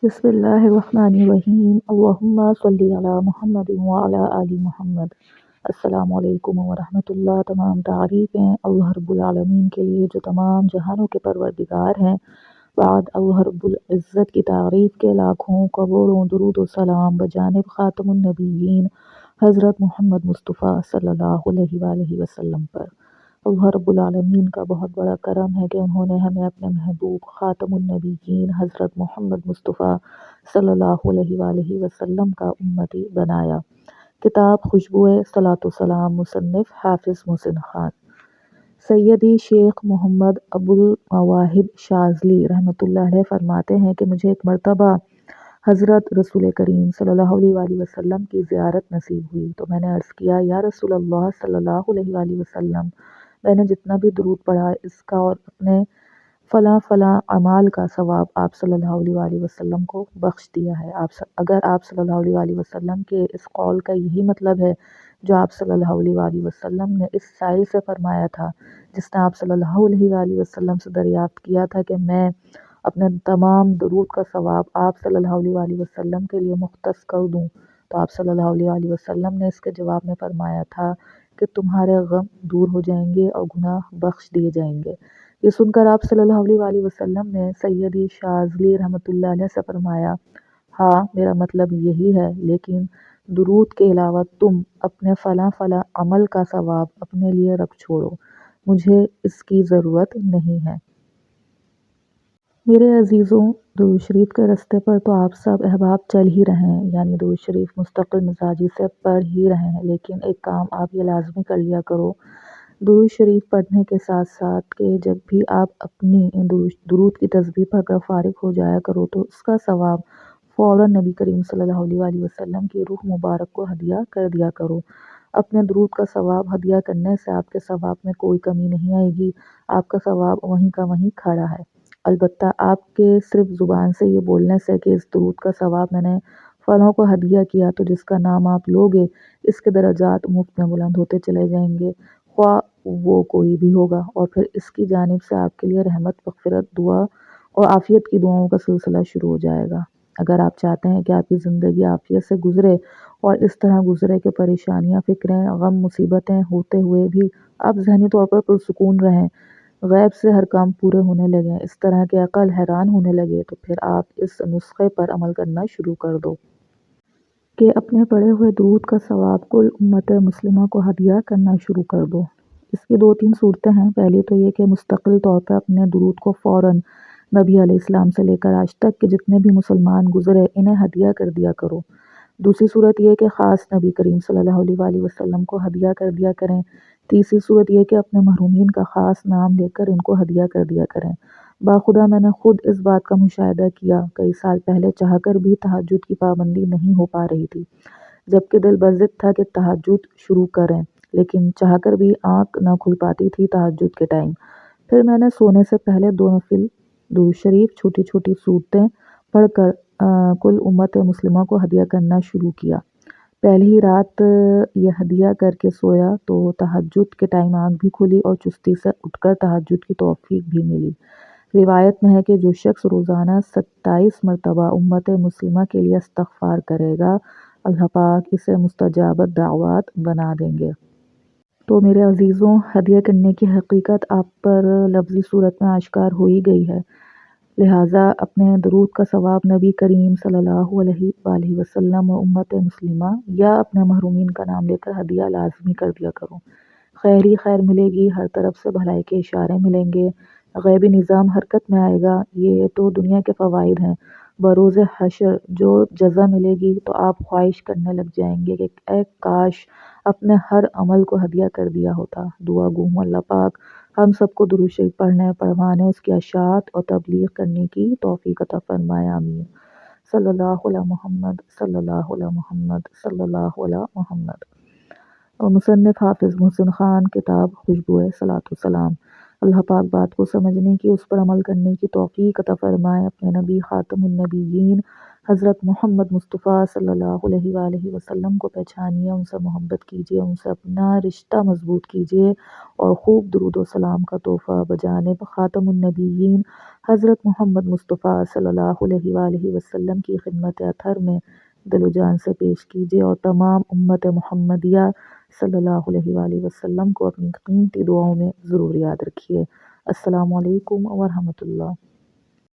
بسم اللہ الرحمن الرحیم اللہم صلی علی محمد وعلی آل محمد۔ السلام علیکم ورحمۃ اللہ۔ تمام تعریفیں اللہ رب العالمین کے لیے جو تمام جہانوں کے پروردگار ہیں۔ بعد اللہ رب العزت کی تعریف کے لاکھوں کروڑوں درود و سلام بجانب خاتم النبیین حضرت محمد مصطفیٰ صلی اللہ علیہ وآلہ وسلم پر۔ اللہ رب العالمین کا بہت بڑا کرم ہے کہ انہوں نے ہمیں اپنے محبوب خاتم النبیین حضرت محمد مصطفیٰ صلی اللہ علیہ وآلہ وسلم کا امتی بنایا۔ کتاب خوشبوئے صلاۃ و سلام، مصنف حافظ محسن خان۔ سیدی شیخ محمد ابوالمواہب شاذلی رحمۃ اللہ علیہ فرماتے ہیں کہ مجھے ایک مرتبہ حضرت رسول کریم صلی اللہ علیہ وآلہ وسلم کی زیارت نصیب ہوئی تو میں نے عرض کیا، یا رسول اللہ صلی اللہ علیہ وآلہ وسلم، میں نے جتنا بھی درود پڑھا اس کا اور اپنے فلاں فلاں اعمال کا ثواب آپ صلی اللہ علیہ وآلہ وسلم کو بخش دیا ہے۔ اگر آپ صلی اللہ علیہ وآلہ وسلم کے اس قول کا یہی مطلب ہے جو آپ صلی اللہ علیہ وآلہ وسلم نے اس سائل سے فرمایا تھا جس نے آپ صلی اللہ علیہ وآلہ وسلم سے دریافت کیا تھا کہ میں اپنے تمام درود کا ثواب آپ صلی اللہ علیہ وآلہ وسلم کے لیے مختص کر دوں، تو آپ صلی اللہ علیہ وآلہ وسلم نے اس کے جواب میں فرمایا تھا کہ تمہارے غم دور ہو جائیں گے اور گناہ بخش دیے جائیں گے۔ یہ سن کر آپ صلی اللہ علیہ وآلہ وسلم نے سیدی شاذلی رحمۃ اللہ علیہ سے فرمایا، ہاں میرا مطلب یہی ہے، لیکن درود کے علاوہ تم اپنے فلاں فلاں عمل کا ثواب اپنے لیے رکھ چھوڑو، مجھے اس کی ضرورت نہیں ہے۔ میرے عزیزوں، درود شریف کے راستے پر تو آپ سب احباب چل ہی رہے ہیں، یعنی درود شریف مستقل مزاجی سے پڑھ ہی رہے ہیں، لیکن ایک کام آپ یہ لازمی کر لیا کرو، درود شریف پڑھنے کے ساتھ ساتھ کہ جب بھی آپ اپنی درود کی تسبیح پڑھ کر فارغ ہو جایا کرو تو اس کا ثواب فوراً نبی کریم صلی اللہ علیہ وآلہ وسلم کی روح مبارک کو ہدیہ کر دیا کرو۔ اپنے درود کا ثواب ہدیہ کرنے سے آپ کے ثواب میں کوئی کمی نہیں آئے گی، آپ کا ثواب وہیں کا وہیں کھڑا ہے۔ البتہ آپ کے صرف زبان سے یہ بولنے سے کہ اس درود کا ثواب میں نے فلاں کو ہدیہ کیا تو جس کا نام آپ لوگے اس کے درجات مفت میں بلند ہوتے چلے جائیں گے، خواہ وہ کوئی بھی ہوگا، اور پھر اس کی جانب سے آپ کے لیے رحمت، مغفرت، دعا اور عافیت کی دعاؤں کا سلسلہ شروع ہو جائے گا۔ اگر آپ چاہتے ہیں کہ آپ کی زندگی عافیت سے گزرے اور اس طرح گزرے کہ پریشانیاں، فکریں، غم، مصیبتیں ہوتے ہوئے بھی آپ ذہنی طور پر پرسکون رہیں، غیب سے ہر کام پورے ہونے لگیں، اس طرح کہ عقل حیران ہونے لگے، تو پھر آپ اس نسخے پر عمل کرنا شروع کر دو کہ اپنے پڑھے ہوئے درود کا ثواب کل امت مسلمہ کو ہدیہ کرنا شروع کر دو۔ اس کی دو تین صورتیں ہیں۔ پہلی تو یہ کہ مستقل طور پر اپنے درود کو فوراً نبی علیہ السلام سے لے کر آج تک کے جتنے بھی مسلمان گزرے انہیں ہدیہ کر دیا کرو۔ دوسری صورت یہ کہ خاص نبی کریم صلی اللہ علیہ وآلہ وسلم کو ہدیہ کر دیا کریں۔ تیسری صورت یہ کہ اپنے محرومین کا خاص نام لے کر ان کو ہدیہ کر دیا کریں۔ باخدا میں نے خود اس بات کا مشاہدہ کیا، کئی سال پہلے چاہ کر بھی تہجد کی پابندی نہیں ہو پا رہی تھی، جبکہ دل بضد تھا کہ تہجد شروع کریں، لیکن چاہ کر بھی آنکھ نہ کھل پاتی تھی تہجد کے ٹائم۔ پھر میں نے سونے سے پہلے 2 نفل درود شریف چھوٹی چھوٹی صورتیں پڑھ کر کل امت مسلمہ کو ہدیہ کرنا شروع کیا۔ پہلی ہی رات یہ ہدیہ کر کے سویا تو تہجد کے ٹائم آنکھ بھی کھلی اور چستی سے اٹھ کر تہجد کی توفیق بھی ملی۔ روایت میں ہے کہ جو شخص روزانہ 27 مرتبہ امت مسلمہ کے لیے استغفار کرے گا، اللہ پاک اسے مستجاب الدعوات بنا دیں گے۔ تو میرے عزیزوں، ہدیہ کرنے کی حقیقت آپ پر لفظی صورت میں آشکار ہو ہی گئی ہے، لہٰذا اپنے درود کا ثواب نبی کریم صلی اللہ علیہ وآلہ وسلم و امت مسلمہ یا اپنے محرومین کا نام لے کر ہدیہ لازمی کر دیا کرو۔ خیر ہی خیر ملے گی، ہر طرف سے بھلائی کے اشارے ملیں گے، غیبی نظام حرکت میں آئے گا۔ یہ تو دنیا کے فوائد ہیں، بروز حشر جو جزا ملے گی تو آپ خواہش کرنے لگ جائیں گے کہ اے کاش اپنے ہر عمل کو ہدیہ کر دیا ہوتا۔ دعا گو ہوں اللہ پاک ہم سب کو درود شریف پڑھنے، پڑھوانے، اس کی اشاعت اور تبلیغ کرنے کی توفیق عطا فرمائے، آمین۔ صلی اللہ علی محمد، صلی اللہ علی محمد، صلی اللہ علی محمد۔ اور مصنف حافظ محسن خان، کتاب خوشبوئے صلاۃ و سلام۔ اللہ پاک بات کو سمجھنے کی، اس پر عمل کرنے کی توفیق عطا فرمائے، اپنے نبی خاتم النبیین حضرت محمد مصطفیٰ صلی اللہ علیہ وآلہ وسلم کو پہچانیے، ان سے محبت کیجیے، ان سے اپنا رشتہ مضبوط کیجیے اور خوب درود و سلام کا تحفہ بجانب خاتم النبیین حضرت محمد مصطفیٰ صلی اللہ علیہ وآلہ وسلم کی خدمت اطہر میں دل و جان سے پیش کیجیے، اور تمام امت محمدیہ صلی اللہ علیہ وآلہ وسلم کو اپنی قیمتی دعاؤں میں ضرور یاد رکھیے۔ السلام علیکم ورحمۃ اللہ۔